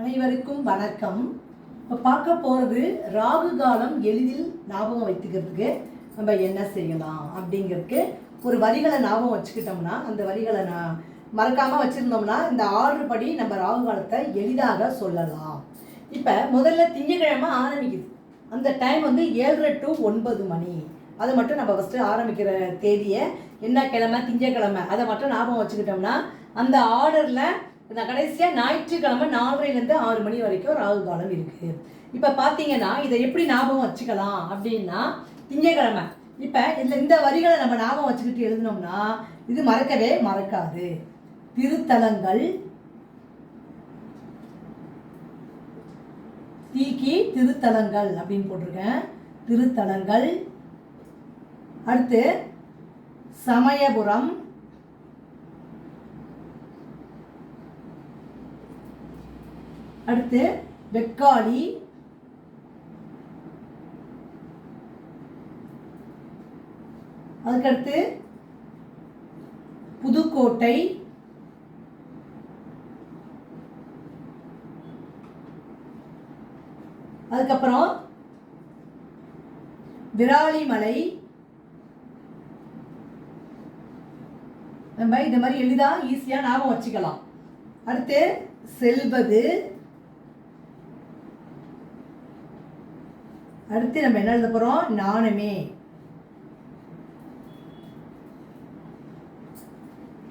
அனைவருக்கும் வணக்கம். இப்போ பார்க்க போகிறது ராகு காலம் எளிதில் ஞாபகம் வைத்துக்கிறதுக்கு நம்ம என்ன செய்யலாம் அப்படிங்கிறதுக்கு ஒரு வரிகளை ஞாபகம் வச்சுக்கிட்டோம்னா, அந்த வரிகளை மறக்காமல் வச்சுருந்தோம்னா இந்த ஆர்டர் படி நம்ம ராகு காலத்தை எளிதாக சொல்லலாம். இப்போ முதல்ல திங்கக்கிழமை ஆரம்பிக்குது. அந்த டைம் வந்து 7:30 to 9 மணி. அதை மட்டும் நம்ம ஃபஸ்ட்டு ஆரம்பிக்கிற தேதியை என்ன கிழமை, திங்கக்கிழமை, அதை மட்டும் ஞாபகம் வச்சுக்கிட்டோம்னா அந்த ஆர்டரில் நான் கடைசியாக ஞாயிற்றுக்கிழமை 4:30லேருந்து 6 மணி வரைக்கும் ராகு காலம் இருக்குது. இப்போ பார்த்தீங்கன்னா இதை எப்படி ஞாபகம் வச்சுக்கலாம் அப்படின்னா, திங்கக்கிழமை இப்போ இதில் இந்த வரிகளை நம்ம ஞாபகம் வச்சுக்கிட்டு எழுதினோம்னா இது மறக்கவே மறக்காது. திருத்தலங்கள், தீக்கி திருத்தலங்கள் அப்படின்னு போட்டிருக்கேன். திருத்தலங்கள். அடுத்து சமயபுரம், அடுத்து வெக்காளி, அதுக்கடுத்து புதுக்கோட்டை, அதுக்கப்புறம் விராலிமலை. நம்ம இந்த மாதிரி எளிதாக ஈஸியாக ஞாபகம் வச்சுக்கலாம். அடுத்து செல்வது. அடுத்து நம்ம என்ன எழுத போகிறோம், நாணமே.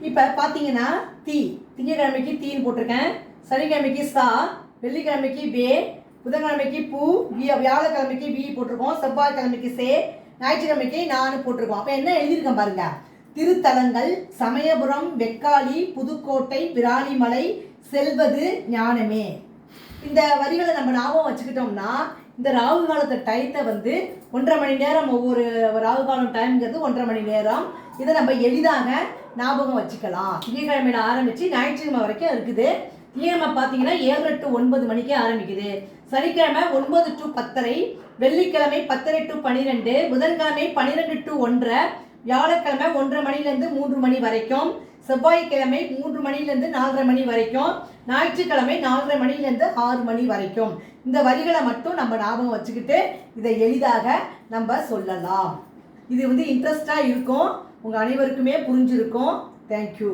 இப்போ பார்த்தீங்கன்னா திங்கக்கிழமைக்கு தீன்னு போட்டிருக்கேன், சனிக்கிழமைக்கு சா, வெள்ளிக்கிழமைக்கு வே, புதன்கிழமைக்கு பூ, வியாழக்கிழமைக்கு வி போட்டிருக்கோம், செவ்வாய்க்கிழமைக்கு சே, ஞாயிற்றுக்கிழமைக்கு நான் போட்டிருக்கோம். அப்போ என்ன எழுதியிருக்கேன் பாருங்க, திருத்தலங்கள், சமயபுரம், வெக்காளி, புதுக்கோட்டை, விராலிமலை, செல்வது, ஞானமே. இந்த வரிகளை நம்ம ஞாபகம் வச்சுக்கிட்டோம்னா இந்த ராகு காலத்தை டயத்தை வந்து 1.5 மணி நேரம், ஒவ்வொரு ராகு காலம் டைம்ங்கிறது 1.5 மணி நேரம். இதை நம்ம எளிதாக ஞாபகம் வச்சுக்கலாம். திங்கக்கிழமையில் ஆரம்பித்து ஞாயிற்றுக்கிழமை வரைக்கும் இருக்குது. திங்கக்கிழமை பார்த்தீங்கன்னா 7:30 to 9 மணிக்கு ஆரம்பிக்குது. சனிக்கிழமை 9 to 10:30, வெள்ளிக்கிழமை 10:30 to 12, புதன்கிழமை 12 to 1:30, வியாழக்கிழமை 1:30 மணிலேருந்து 3 மணி வரைக்கும், செவ்வாய்க்கிழமை 3 மணிலேருந்து 4:30 மணி வரைக்கும், ஞாயிற்றுக்கிழமை 4:30 மணிலேருந்து 6 மணி வரைக்கும். இந்த வரிகளை மட்டும் நம்ம ஞாபகம் வச்சுக்கிட்டு இதை எளிதாக நம்ம சொல்லலாம். இது வந்து இன்ட்ரெஸ்டாக இருக்கும், உங்கள் அனைவருக்குமே புரிஞ்சிருக்கும். தேங்க்யூ.